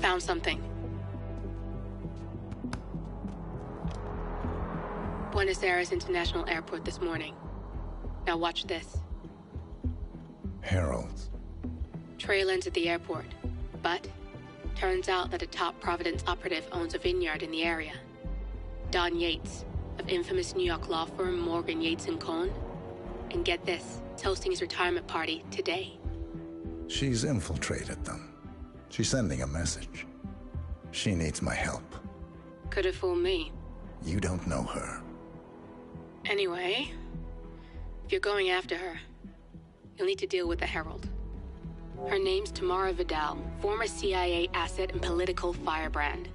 found something. Buenos Aires International Airport this morning. Now watch this. Heralds. Trail ends at the airport, but turns out that a top Providence operative owns a vineyard in the area. Don Yates, of infamous New York law firm Morgan, Yates & Cohn. And get this, is hosting his retirement party today. She's infiltrated them. She's sending a message. She needs my help. Could have fooled me. You don't know her. Anyway, if you're going after her, you'll need to deal with the Herald. Her name's Tamara Vidal, former CIA asset and political firebrand.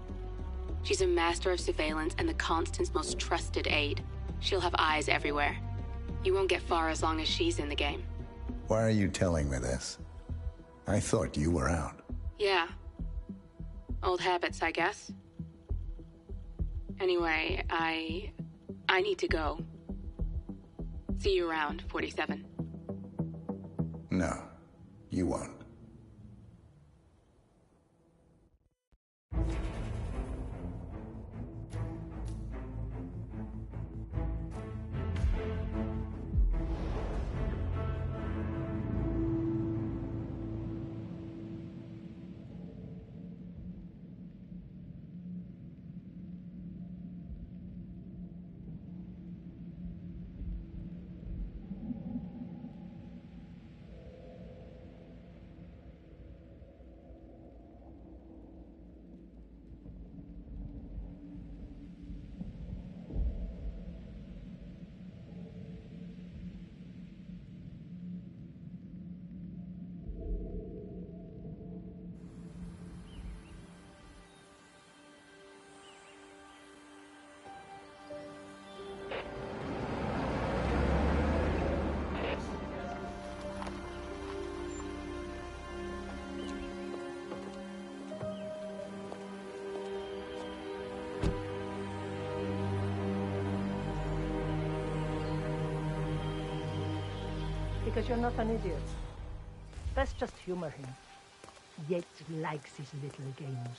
She's a master of surveillance and the Constant's most trusted aide. She'll have eyes everywhere. You won't get far as long as she's in the game. Why are you telling me this? I thought you were out. Yeah. Old habits, I guess. Anyway, I need to go. See you around, 47. No, you won't. Because you're not an idiot. Let's just humor him. Yates likes his little games.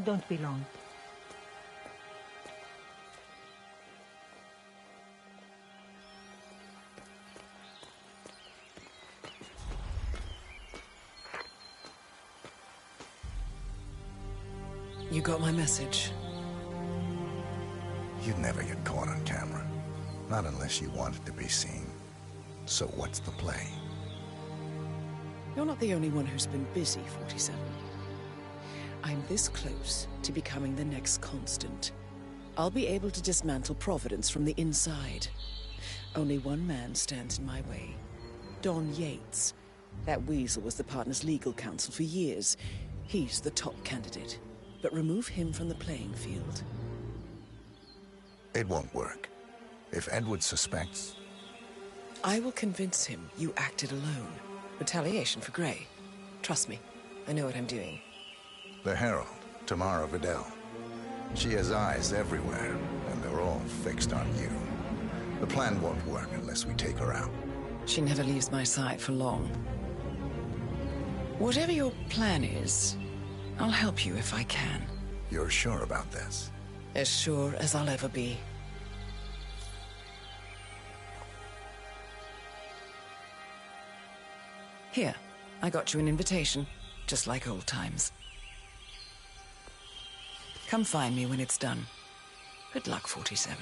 Don't be long. You got my message. You'd never get caught on camera. Not unless you wanted to be seen. So what's the play? You're not the only one who's been busy, 47. I'm this close to becoming the next Constant. I'll be able to dismantle Providence from the inside. Only one man stands in my way. Don Yates. That weasel was the partner's legal counsel for years. He's the top candidate. But remove him from the playing field. It won't work. If Edward suspects... I will convince him you acted alone. Retaliation for Gray. Trust me, I know what I'm doing. The Herald, Tamara Vidal. She has eyes everywhere, and they're all fixed on you. The plan won't work unless we take her out. She never leaves my side for long. Whatever your plan is, I'll help you if I can. You're sure about this? As sure as I'll ever be. Here, I got you an invitation, just like old times. Come find me when it's done. Good luck, 47.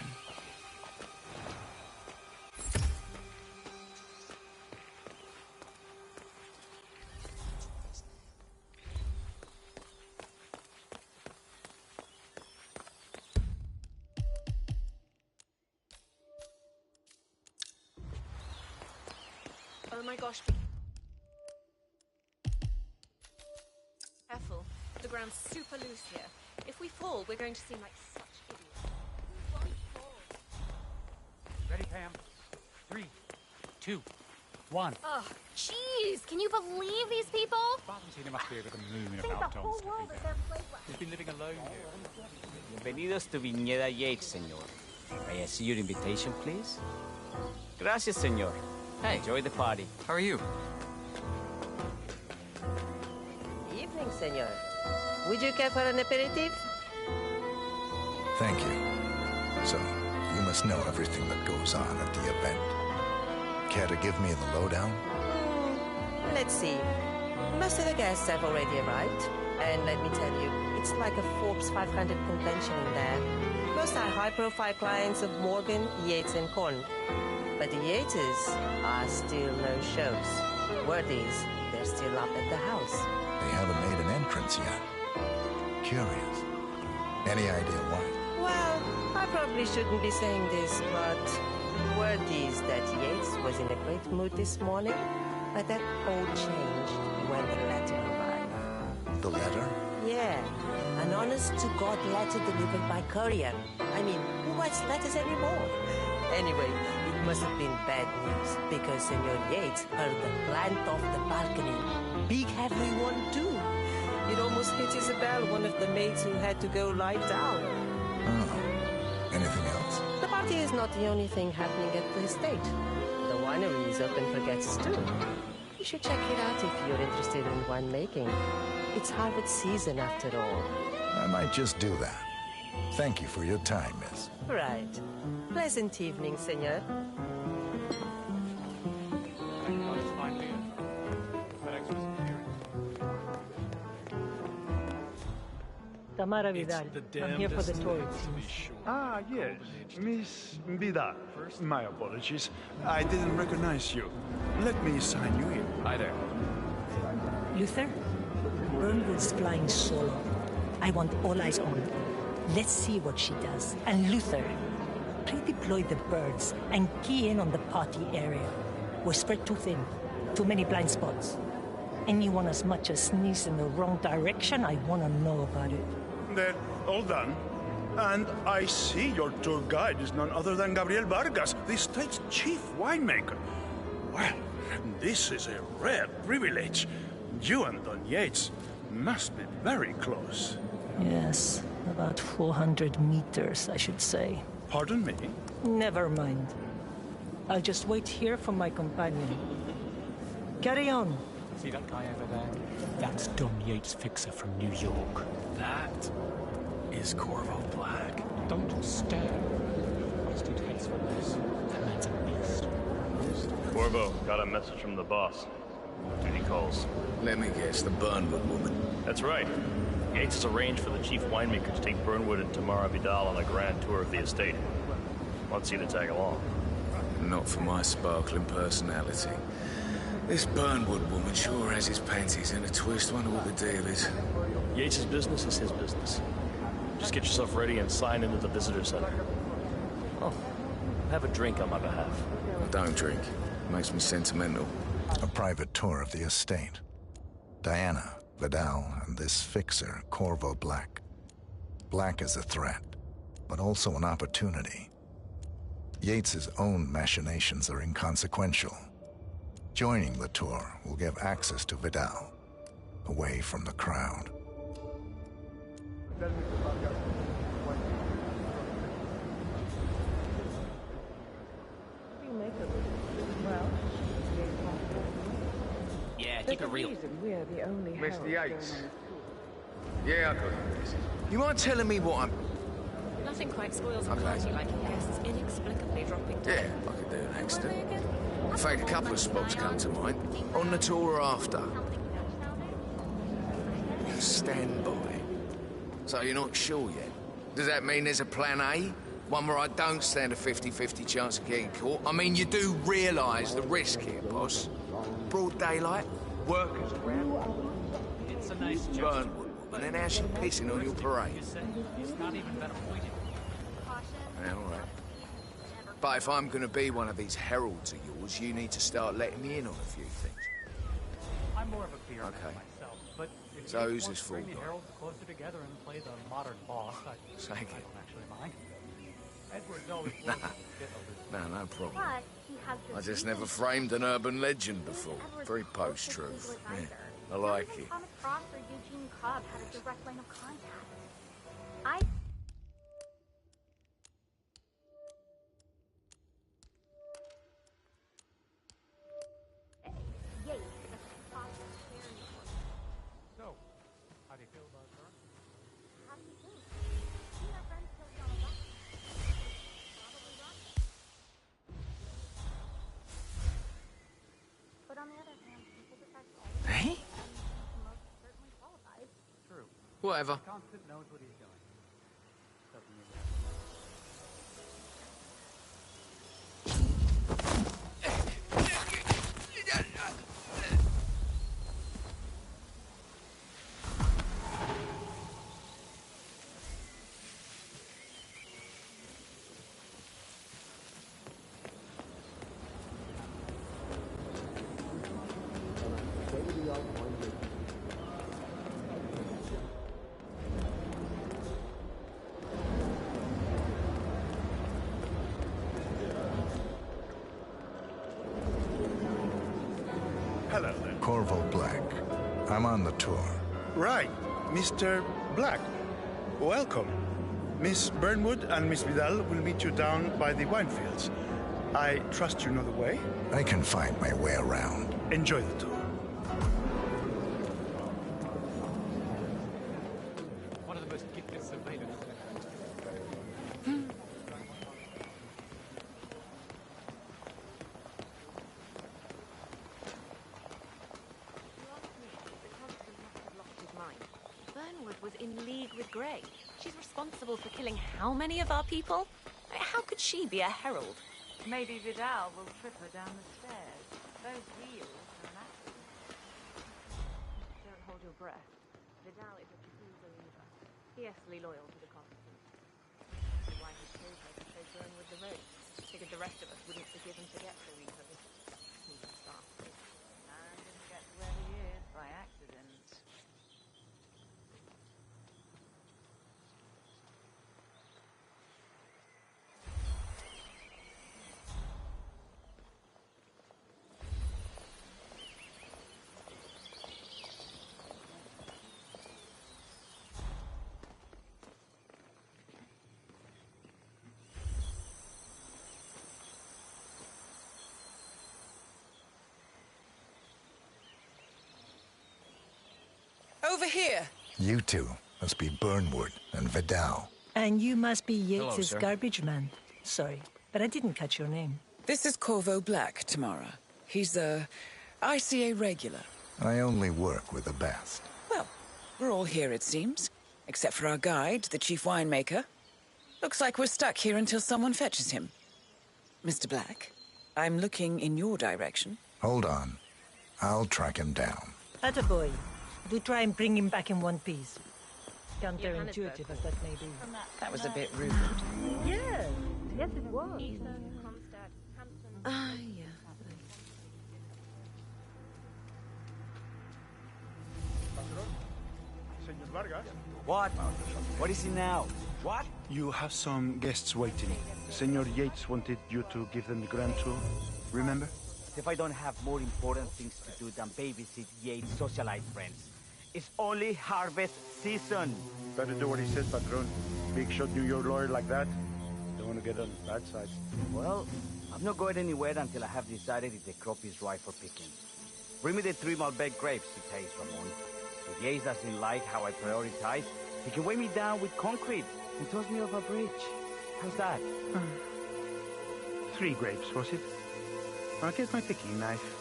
Oh my gosh. Careful. The ground's super loose here. If we fall, we're going to seem like such idiots. We won't fall. Ready, Pam? 3, 2, 1. Oh, jeez! Can you believe these people? Argentina must be over the moon I think about the Tom's whole world is their playground. He's been living alone here. Bienvenidos to Viñeda Yates, señor. May I see your invitation, please? Gracias, señor. Hey, enjoy the party. How are you? senor. Would you care for an aperitif? Thank you. So, you must know everything that goes on at the event. Care to give me the lowdown? Let's see. Most of the guests have already arrived. And let me tell you, it's like a Forbes 500 convention in there. Most are high-profile clients of Morgan, Yates, and Korn. But the Yateses are still no shows. Word is, they're still up at the house. They haven't made an entrance yet. Curious. Any idea why? Well, I probably shouldn't be saying this, but word is that Yates was in a great mood this morning, but that all changed when the letter arrived. The letter? Yeah, an honest-to-God letter delivered by courier. I mean, who writes letters anymore? Anyway, it must have been bad news, because Senor Yates heard the plant off the balcony. Big heavy one, too. It almost hit Isabel, one of the maids who had to go lie down. Oh. Anything else? The party is not the only thing happening at the estate. The winery is open for guests, too. You should check it out if you're interested in winemaking. It's harvest season, after all. I might just do that. Thank you for your time, miss. Right. Pleasant evening, senor. Tamara Vidal. I'm here for the tour. Ah, yes. Miss Vidal. My apologies. I didn't recognize you. Let me sign you in. Hi there. Luther? Burnwood's flying solo. I want all eyes on her. Let's see what she does. And Luther, redeploy the birds and key in on the party area. We're spread too thin. Too many blind spots. Anyone as much as sneeze in the wrong direction, I want to know about it. Then, all done. And I see your tour guide is none other than Gabriel Vargas, the state's chief winemaker. Well, this is a rare privilege. You and Don Yates must be very close. Yes, about 400 meters, I should say. Pardon me? Never mind. I'll just wait here for my companion. Carry on. See that guy over there? That's Don Yates' fixer from New York. That is Corvo Black. Don't stare. Must do takes for this. That man's a beast. Corvo, got a message from the boss. Any calls? Let me guess, the Burnwood woman. That's right. Yates has arranged for the chief winemaker to take Burnwood and Tamara Vidal on a grand tour of the estate. Wants you to tag along. Not for my sparkling personality. This Burnwood woman sure has his panties in a twist. Wonder what the deal is. Yates' business is his business. Just get yourself ready and sign into the visitor center. Oh, have a drink on my behalf. I don't drink. It makes me sentimental. A private tour of the estate. Diana, Vidal, and this fixer, Corvo Black. Black is a threat, but also an opportunity. Yates's own machinations are inconsequential. Joining the tour will give access to Vidal, away from the crowd. Yeah, keep it real. Mr. Yates. Yeah, I got it. You mind telling me what I'm... Nothing quite spoils a party like guests inexplicably dropping down. Yeah, I could do an accident. In fact, a couple of spots come to mind. On the tour or after. Stand by. So you're not sure yet? Does that mean there's a plan A? One where I don't stand a 50-50 chance of getting caught? I mean, you do realise the risk here, boss. Broad daylight, workers around. It's a nice job. Burnwood, and then how's she pissing on your parade? It's not even been appointed. Yeah, all right. But if I'm going to be one of these heralds of yours, you need to start letting me in on a few things. I'm more of a beer man Okay. myself, but if So you who's want this to bring fool the guy? heralds closer together and play the modern boss, I Thank you. don't actually mind. Edward's always Nah. a bit aloof. No problem. But he has this I just really never framed an urban legend before. Edward's Very closest post-truth. legal Yeah, advisor. I like Not even it. Thomas Cross or Eugene Cobb had a direct line of contact. I Yates, a possible cherry. So, Whatever. Constant knows what he's doing. Doesn't he? Hello there. Corvo Black. I'm on the tour. Right, Mr. Black. Welcome. Miss Burnwood and Miss Vidal will meet you down by the wine fields. I trust you know the way? I can find my way around. Enjoy the tour. One of the most gifted surveillors. Burnwood was in league with Grey. She's responsible for killing how many of our people? I mean, how could she be a herald? Maybe Vidal will trip her down the stairs. Those wheels are an accident. Don't hold your breath. Vidal is a true believer, fiercely loyal to the Constance. That's why he chose her to show Burnwood the ropes. Figured the rest of us wouldn't forgive and forget so easily. Sneaky bastard. And didn't get to where he is by accident. Over here. You two must be Burnwood and Vidal. And you must be Hello, Yates's sir. garbage man. Sorry, but I didn't catch your name. This is Corvo Black, Tamara. He's a ICA regular. I only work with the best. Well, we're all here, it seems. Except for our guide, the chief winemaker. Looks like we're stuck here until someone fetches him. Mr. Black, I'm looking in your direction. Hold on. I'll track him down. Attaboy. Do try and bring him back in one piece. Counterintuitive as that may be. That was a bit rude. Yes, yes it was. Ah, yeah. Senor Vargas? What? What is it now? What? You have some guests waiting. Senor Yates wanted you to give them the grand tour. Remember? If I don't have more important things to do than babysit Yates' socialite friends. It's only harvest season. Better do what he says, Patron. Big shot New York lawyer like that. Don't want to get on the bad side. Well, I'm not going anywhere until I have decided if the crop is right for picking. Bring me the 3 Malbec grapes, he says, Ramon. If Yates doesn't like how I prioritize, he can weigh me down with concrete and toss me off a bridge. How's that? 3 grapes, was it? I'll get my picking knife.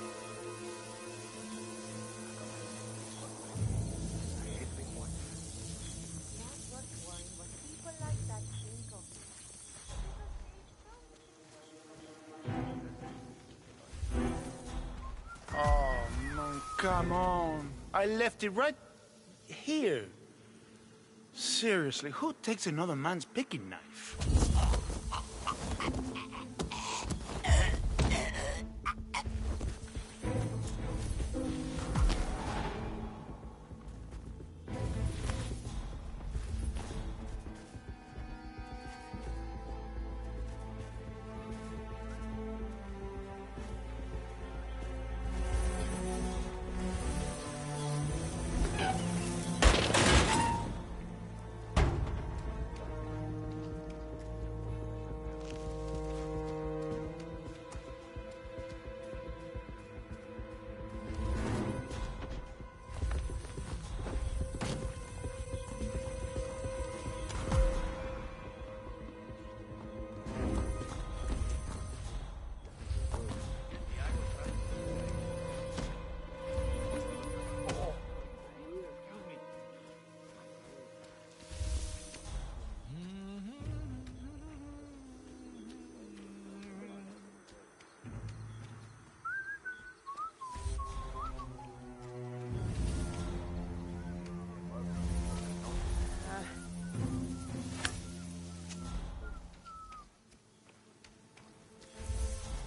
Oh, man, come on. I left it right here. Seriously, who takes another man's picking knife?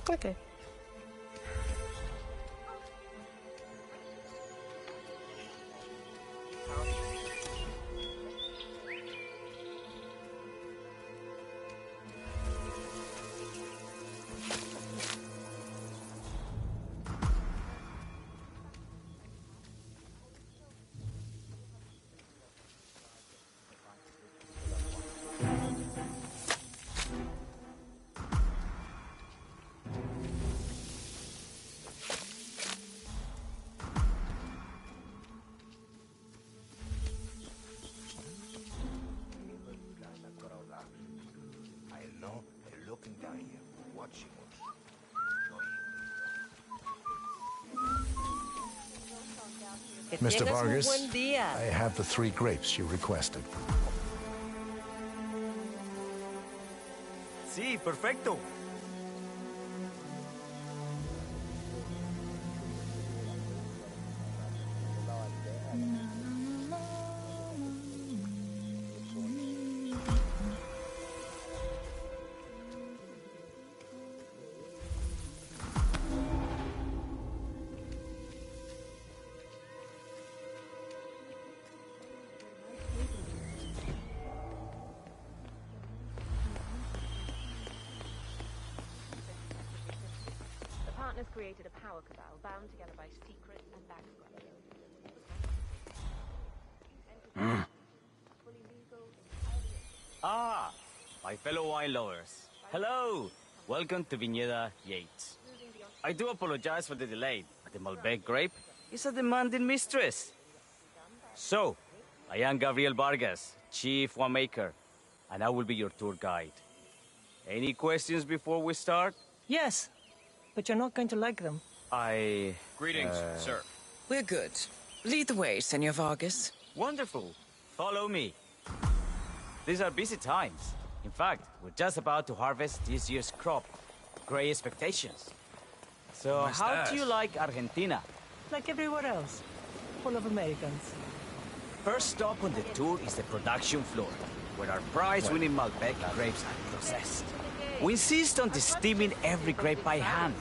Okay. Mr. Vargas, I have the 3 grapes you requested. Sí, perfecto. Partners created a power cabal bound together by secret and background. Ah, my fellow wine lovers. Hello. Welcome to Viñeda Yates. I do apologize for the delay, but the Malbec grape is a demanding mistress. So, I am Gabriel Vargas, Chief Winemaker, and I will be your tour guide. Any questions before we start? Yes, but you're not going to like them. Greetings, sir. We're good. Lead the way, Senor Vargas. Wonderful. Follow me. These are busy times. In fact, we're just about to harvest this year's crop. Great expectations. So, how do you like Argentina? Like everywhere else. Full of Americans. First stop on the tour is the production floor, where our prize-winning Malbec grapes are processed. We insist on steaming every grape by hand,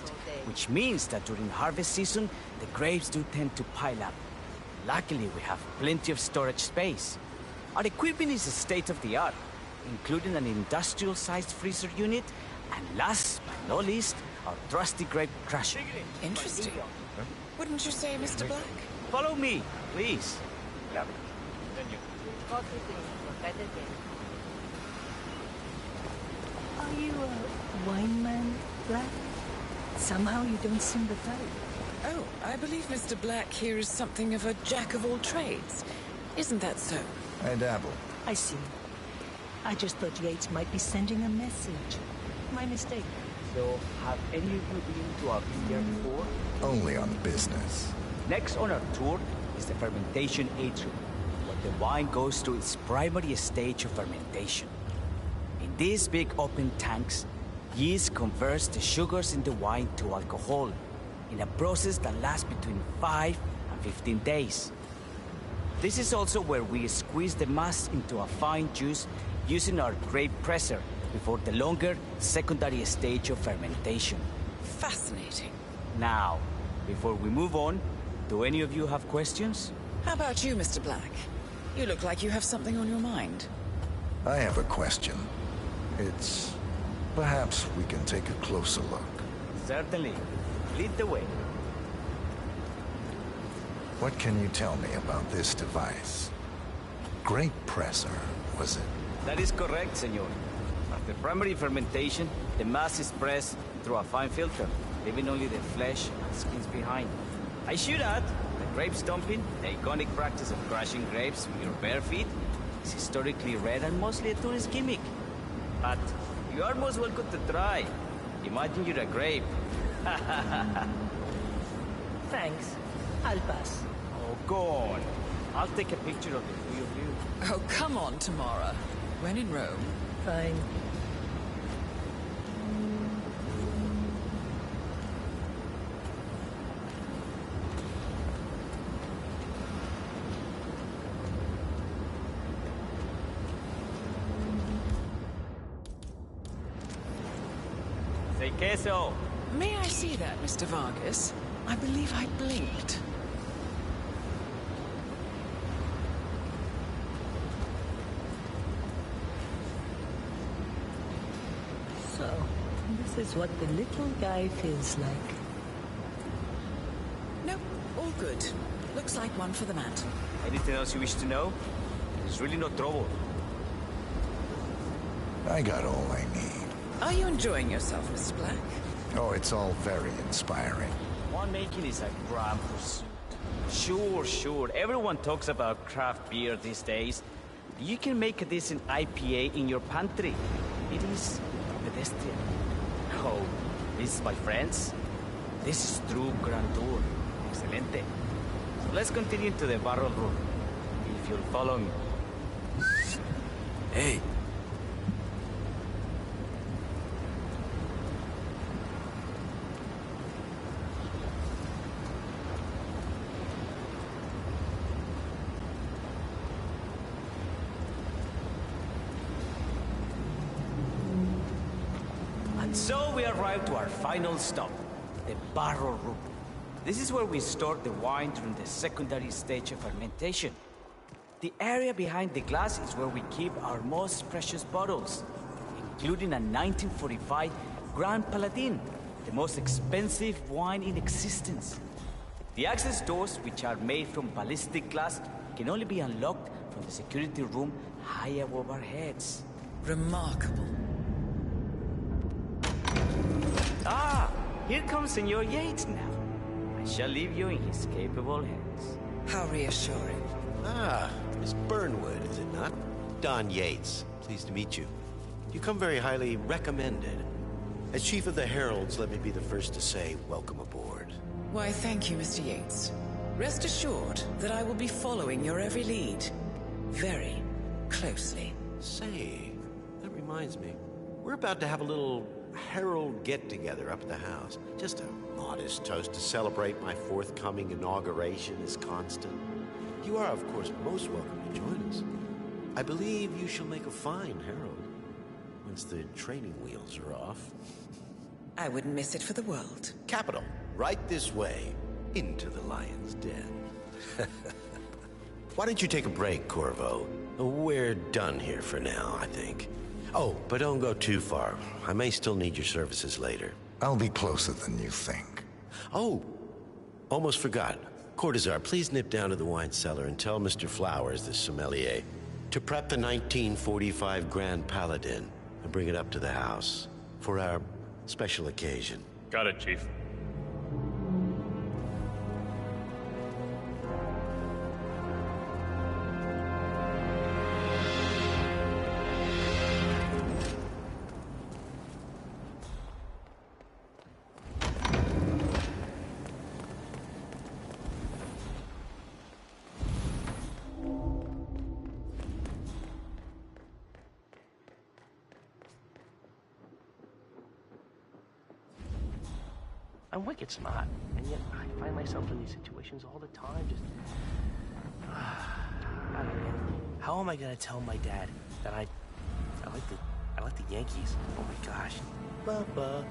which means that during harvest season, the grapes do tend to pile up. Luckily, we have plenty of storage space. Our equipment is state-of-the-art, including an industrial-sized freezer unit, and last but not least, our trusty grape crusher. Interesting. Wouldn't you say, Mr. Black? Follow me, please. Are you a wine man, Black? Somehow you don't seem the type. Oh, I believe Mr. Black here is something of a jack-of-all-trades. Isn't that so? I dabble. I see. I just thought Yates might be sending a message. My mistake. So, have any of you been to our vineyard before? Only on business. Next on our tour is the fermentation atrium, where the wine goes through its primary stage of fermentation. In these big open tanks, yeast converts the sugars in the wine to alcohol, in a process that lasts between 5 and 15 days. This is also where we squeeze the mass into a fine juice using our grape presser before the longer secondary stage of fermentation. Fascinating. Now, before we move on, do any of you have questions? How about you, Mr. Black? You look like you have something on your mind. I have a question. It's... perhaps we can take a closer look. Certainly. Lead the way. What can you tell me about this device? Grape presser, was it? That is correct, senor. After primary fermentation, the mass is pressed through a fine filter, leaving only the flesh and skins behind. I should add, the grape stomping, the iconic practice of crushing grapes with your bare feet, is historically rare and mostly a tourist gimmick. But you are most welcome to try. Imagine you're a grape. Thanks. I'll pass. Oh, go on. I'll take a picture of the three of you. Oh, come on, Tamara. When in Rome. Fine. Say queso. May I see that, Mr. Vargas? I believe I blinked. So, this is what the little guy feels like. No, all good. Looks like one for the mat. Anything else you wish to know? There's really no trouble. I got all I need. Are you enjoying yourself, Mr. Black? Oh, it's all very inspiring. Winemaking is a grand pursuit. Sure. Everyone talks about craft beer these days. You can make a decent IPA in your pantry. It is pedestrian. Oh, this, my friends, this is true grandeur. Excelente. So let's continue to the barrel room, if you'll follow me. Hey. And so we arrive to our final stop, the barrel room. This is where we store the wine during the secondary stage of fermentation. The area behind the glass is where we keep our most precious bottles, including a 1945 Grand Paladin, the most expensive wine in existence. The access doors, which are made from ballistic glass, can only be unlocked from the security room high above our heads. Remarkable. Ah, here comes Senor Yates now. I shall leave you in his capable hands. How reassuring. Ah, Miss Burnwood, is it not? Don Yates, pleased to meet you. You come very highly recommended. As Chief of the Heralds, let me be the first to say welcome aboard. Why, thank you, Mr. Yates. Rest assured that I will be following your every lead. Very closely. Say, that reminds me. We're about to have a little Herald get-together up at the house. Just a modest toast to celebrate my forthcoming inauguration as Constant. You are, of course, most welcome to join us. I believe you shall make a fine Herald, once the training wheels are off. I wouldn't miss it for the world. Capital. Right this way, into the lion's den. Why don't you take a break, Corvo? We're done here for now, I think. Oh, but don't go too far. I may still need your services later. I'll be closer than you think. Oh, almost forgot. Cortazar, please nip down to the wine cellar and tell Mr. Flowers, the sommelier, to prep the 1945 Grand Paladin and bring it up to the house for our special occasion. Got it, Chief. I'm wicked smart, and yet I find myself in these situations all the time, just... I don't know. How am I gonna tell my dad that I like the Yankees? Oh my gosh. Ba-ba.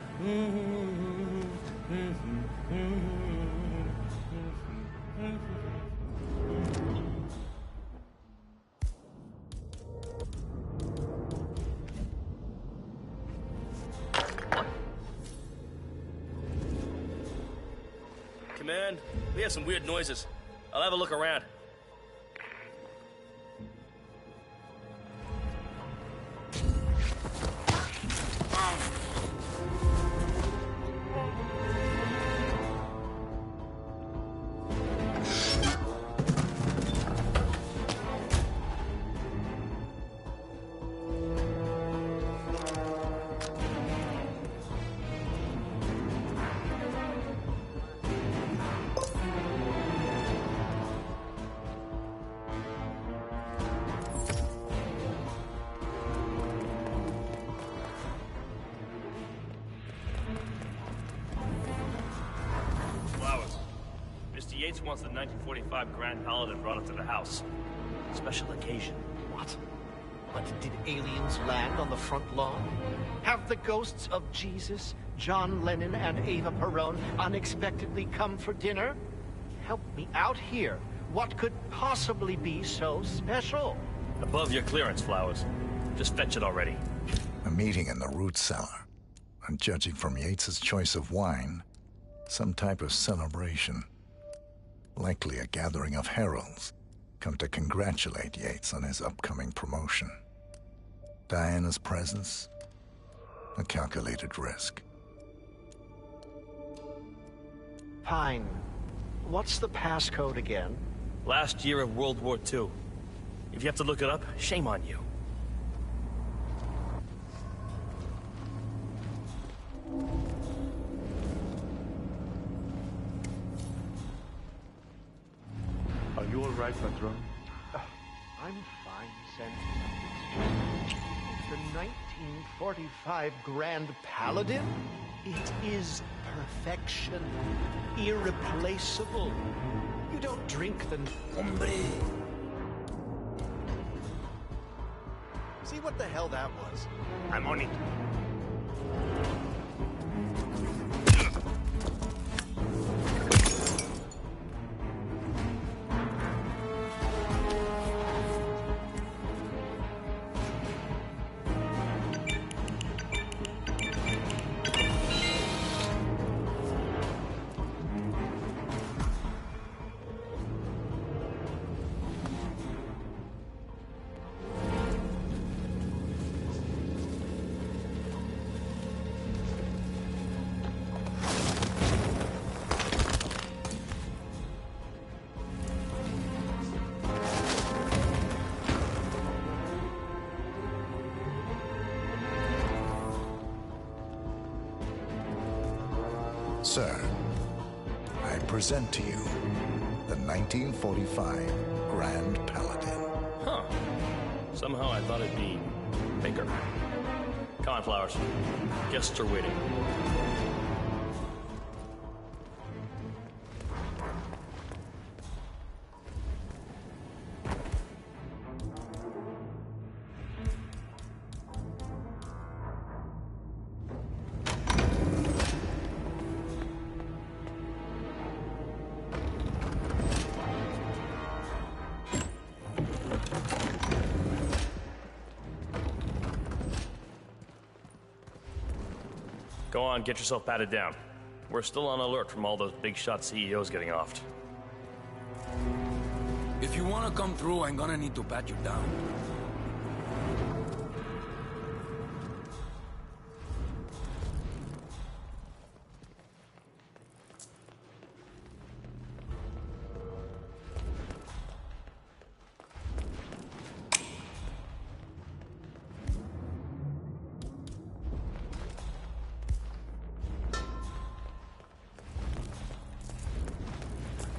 Man, we have some weird noises. I'll have a look around. Yates wants the 1945 Grand Paladin brought up to the house. Special occasion. What? But did aliens land on the front lawn? Have the ghosts of Jesus, John Lennon, and Eva Perón unexpectedly come for dinner? Help me out here. What could possibly be so special? Above your clearance, Flowers. Just fetch it already. A meeting in the root cellar. And judging from Yates's choice of wine, some type of celebration. Likely a gathering of heralds, come to congratulate Yates on his upcoming promotion. Diana's presence, a calculated risk. Fine. What's the passcode again? Last year of World War II. If you have to look it up, shame on you. Are you all right, Patron? I'm fine, Sen. The 1945 Grand Paladin? It is perfection. Irreplaceable. You don't drink the... Hombre. See what the hell that was? I'm on it. Sir, I present to you the 1945 Grand Paladin. Huh. Somehow I thought it'd be bigger. Come on, Flowers. Guests are waiting. Go on, get yourself patted down. We're still on alert from all those big shot CEOs getting offed. If you want to come through, I'm gonna need to pat you down.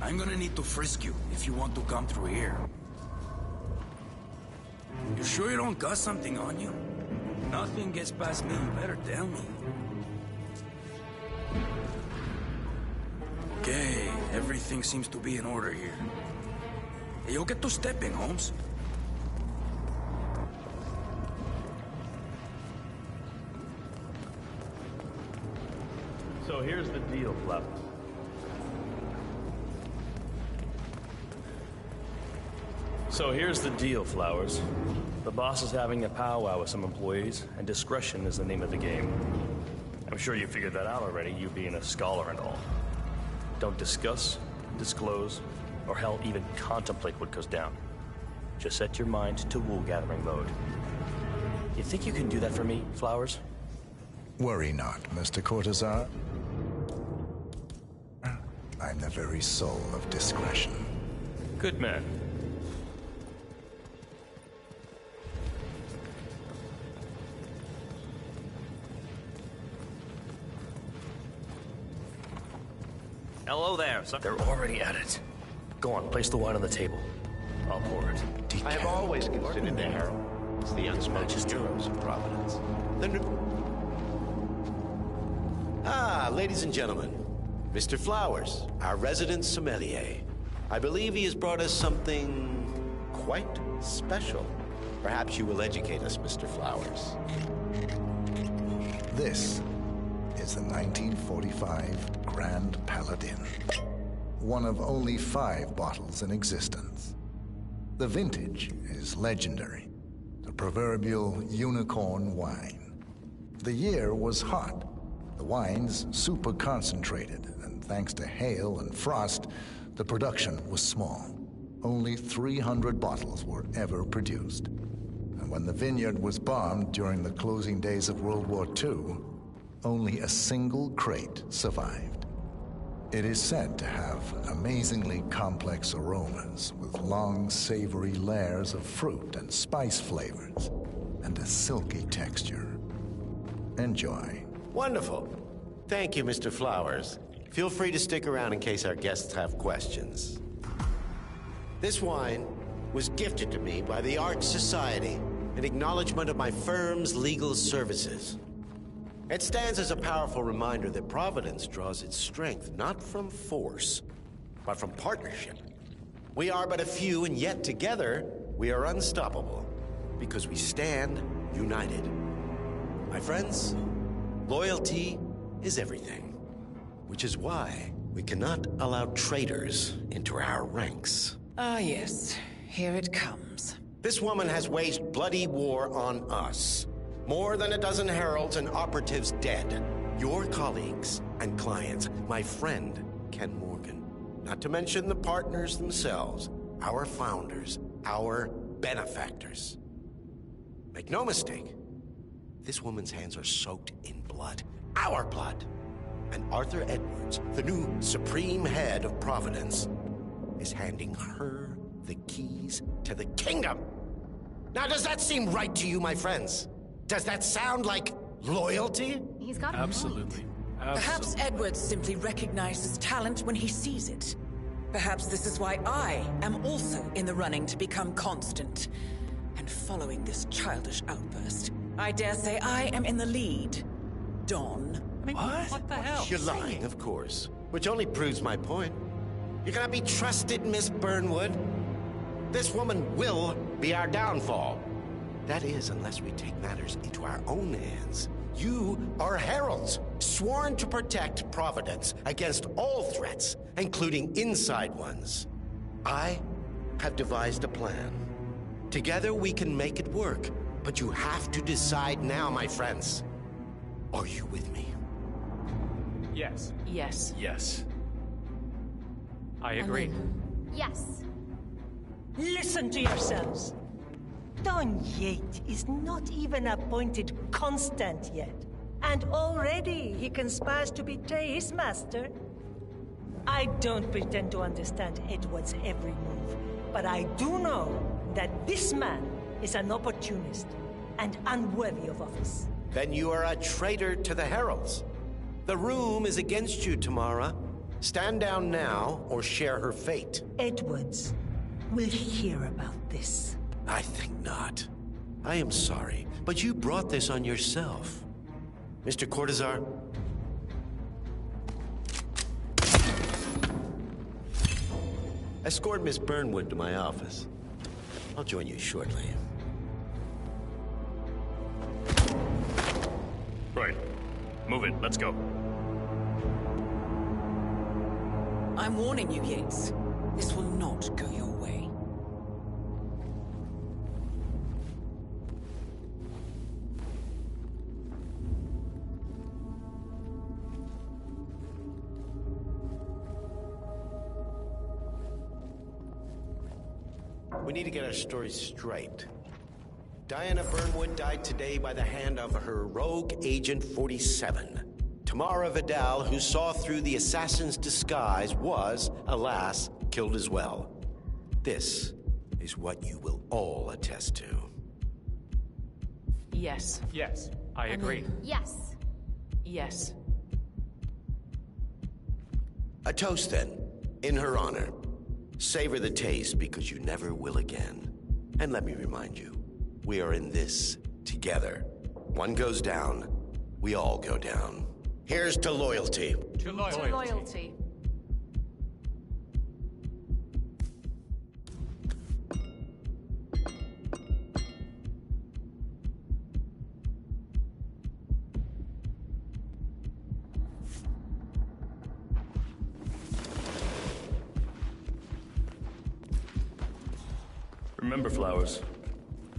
I'm gonna need to frisk you if you want to come through here. You sure you don't got something on you? Nothing gets past me, you better tell me. Okay, everything seems to be in order here. Hey, you'll get to stepping, Holmes. So here's the deal, Flap. Flowers. The boss is having a powwow with some employees, and discretion is the name of the game. I'm sure you figured that out already, you being a scholar and all. Don't discuss, disclose, or hell, even contemplate what goes down. Just set your mind to wool-gathering mode. You think you can do that for me, Flowers? Worry not, Mr. Cortazar. I'm the very soul of discretion. Good man. Hello there, sir. They're already at it. Go on, place the wine on the table. I'll pour it. I have always considered the herald as the unspoken heroes of Providence. Ladies and gentlemen, Mr. Flowers, our resident sommelier. I believe he has brought us something quite special. Perhaps you will educate us, Mr. Flowers. This is the 1945 Grand Paladin, one of only 5 bottles in existence. The vintage is legendary, the proverbial unicorn wine. The year was hot, the wine's super concentrated, and thanks to hail and frost, the production was small. Only 300 bottles were ever produced. And when the vineyard was bombed during the closing days of World War II, only a single crate survived. It is said to have amazingly complex aromas with long, savory layers of fruit and spice flavors, and a silky texture. Enjoy. Wonderful. Thank you, Mr. Flowers. Feel free to stick around in case our guests have questions. This wine was gifted to me by the Art Society in acknowledgement of my firm's legal services. It stands as a powerful reminder that Providence draws its strength not from force, but from partnership. We are but a few, and yet together we are unstoppable because we stand united. My friends, loyalty is everything, which is why we cannot allow traitors into our ranks. Ah, yes. Here it comes. This woman has waged bloody war on us. More than a dozen heralds and operatives dead. Your colleagues and clients, my friend, Ken Morgan. Not to mention the partners themselves, our founders, our benefactors. Make no mistake, this woman's hands are soaked in blood. Our blood. And Arthur Edwards, the new supreme head of Providence, is handing her the keys to the kingdom. Now, does that seem right to you, my friends? Does that sound like loyalty? He's got Absolutely. Perhaps Edwards simply recognizes talent when he sees it. Perhaps this is why I am also in the running to become constant. And following this childish outburst, I dare say I am in the lead. Dawn. What the hell? You're lying, of course. Which only proves my point. You cannot be trusted, Miss Burnwood. This woman will be our downfall. That is, unless we take matters into our own hands. You are heralds, sworn to protect Providence against all threats, including inside ones. I have devised a plan. Together we can make it work, but you have to decide now, my friends. Are you with me? Yes. Yes. Yes. I agree. Yes. Listen to yourselves. Don Yates is not even appointed constant yet. And already he conspires to betray his master. I don't pretend to understand Edward's every move, but I do know that this man is an opportunist and unworthy of office. Then you are a traitor to the heralds. The room is against you, Tamara. Stand down now or share her fate. Edwards will hear about this. I think not. I am sorry, but you brought this on yourself. Mr. Cortazar? Escort Miss Burnwood to my office. I'll join you shortly. Right. Move it. Let's go. I'm warning you, Yates. This will not go your way. We need to get our story straight. Diana Burnwood died today by the hand of her rogue Agent 47. Tamara Vidal, who saw through the assassin's disguise, was, alas, killed as well. This is what you will all attest to. Yes. Yes. I agree. Yes. Yes. A toast, then, in her honor. Savor the taste, because you never will again. And let me remind you, we are in this together. One goes down, we all go down. Here's to loyalty. To loyalty. To loyalty. Remember, Flowers,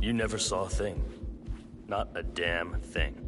you never saw a thing. Not a damn thing.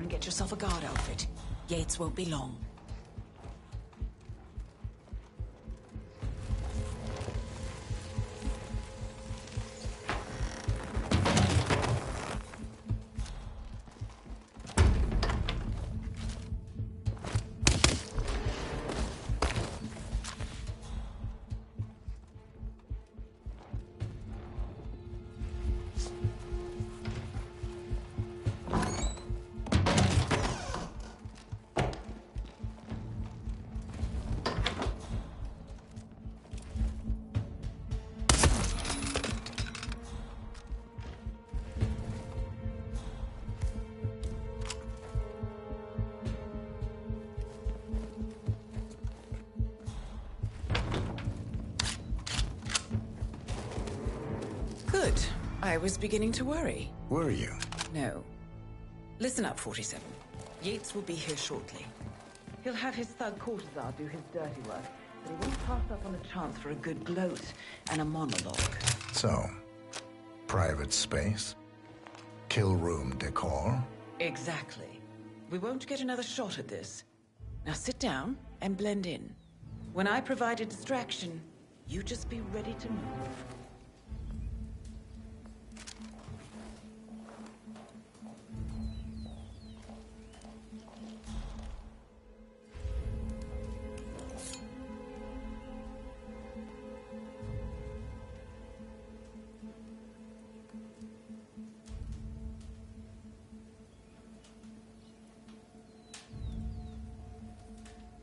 Get yourself a guard outfit. Yates won't be long. Good. I was beginning to worry. Were you? No. Listen up, 47. Yates will be here shortly. He'll have his thug courtesan do his dirty work, but he won't pass up on a chance for a good gloat and a monologue. So, private space? Kill room decor? Exactly. We won't get another shot at this. Now sit down and blend in. When I provide a distraction, you just be ready to move.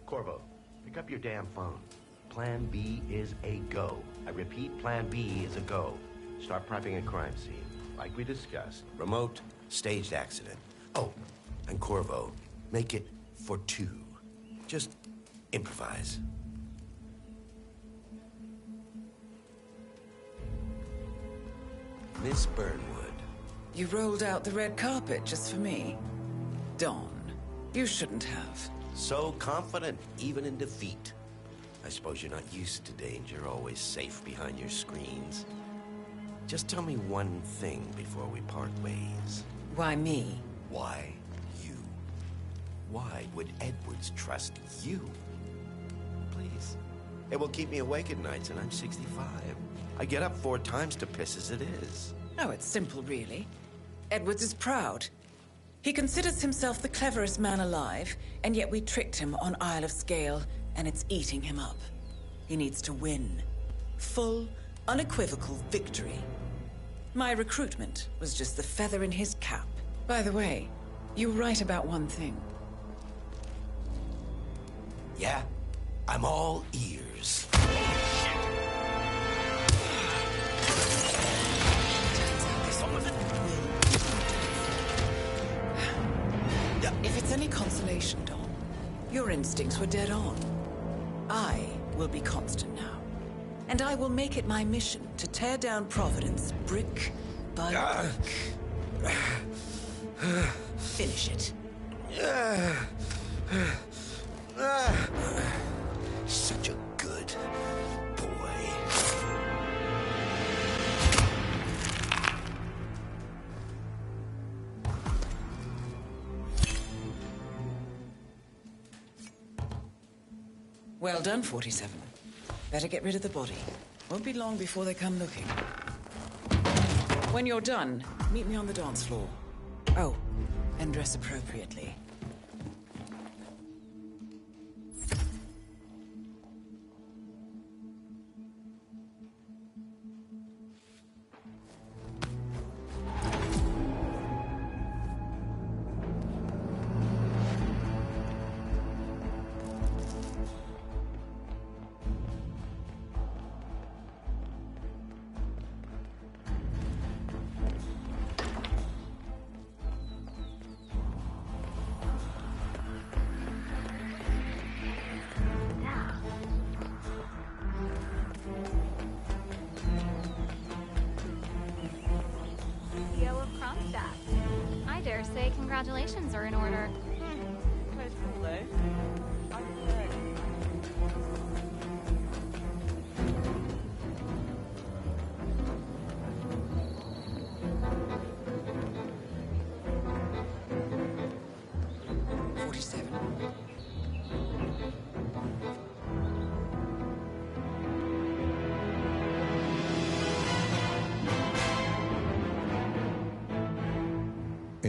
Corvo, pick up your damn phone. Plan B is a go. I repeat, Plan B is a go. Start prepping a crime scene, like we discussed. Remote, staged accident. Oh, and Corvo, make it for two. Just improvise. Miss Burnwood. You rolled out the red carpet just for me. Dawn, you shouldn't have. So confident, even in defeat. I suppose you're not used to danger, always safe behind your screens. Just tell me one thing before we part ways. Why me? Why you? Why would Edwards trust you? Please. It will keep me awake at nights, and I'm 65. I get up 4 times to piss as it is. Oh, it's simple, really. Edwards is proud. He considers himself the cleverest man alive, and yet we tricked him on Isle of Scale, and it's eating him up. He needs to win. Full, unequivocal victory. My recruitment was just the feather in his cap. By the way, you were right about one thing. Yeah? I'm all ears. If it's any consolation, Dawn, your instincts were dead on. I will be constant now. And I will make it my mission to tear down Providence brick by brick. Finish it. Such a good boy. Well done, 47. Better get rid of the body. Won't be long before they come looking. When you're done, Meet me on the dance floor. Oh, and dress appropriately. I dare say congratulations are in order. Close call, though. I prefer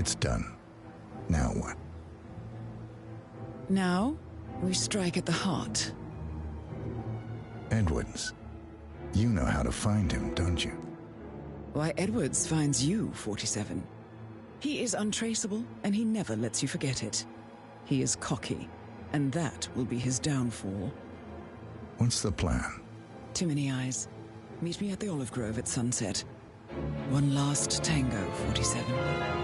It's done. Now what? Now, we strike at the heart. Edwards. You know how to find him, don't you? Why, Edwards finds you, 47. He is untraceable, and he never lets you forget it. He is cocky, and that will be his downfall. What's the plan? Too many eyes. Meet me at the Olive Grove at sunset. One last tango, 47.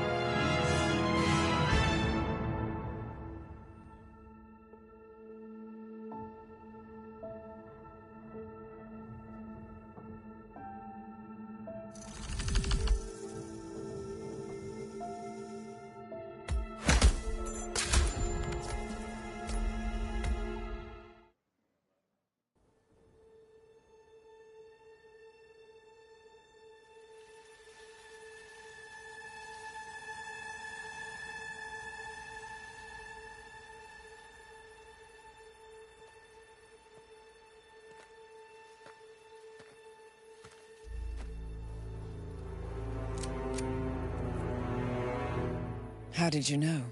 How did you know?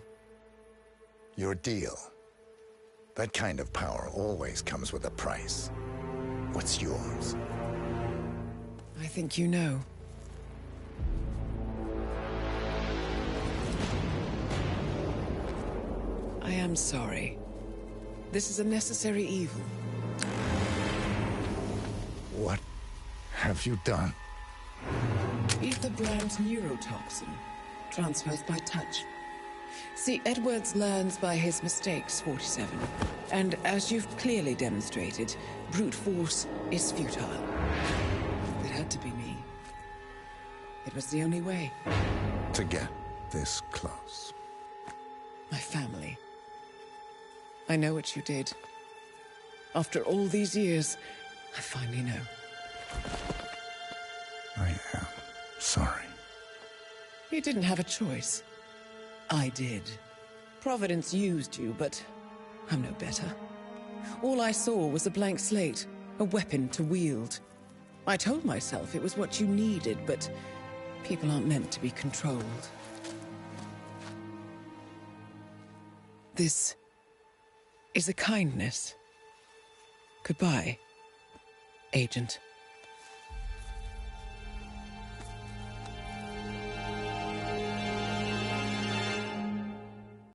Your deal. That kind of power always comes with a price. What's yours? I think you know. I am sorry. This is a necessary evil. What have you done? Ether brand neurotoxin. Transfers by touch. See, Edwards learns by his mistakes, 47. And as you've clearly demonstrated, brute force is futile. It had to be me. It was the only way. To get this close. My family. I know what you did. After all these years, I finally know. I am sorry. You didn't have a choice. I did. Providence used you, but I'm no better. All I saw was a blank slate, a weapon to wield. I told myself it was what you needed, but people aren't meant to be controlled. This is a kindness. Goodbye, Agent.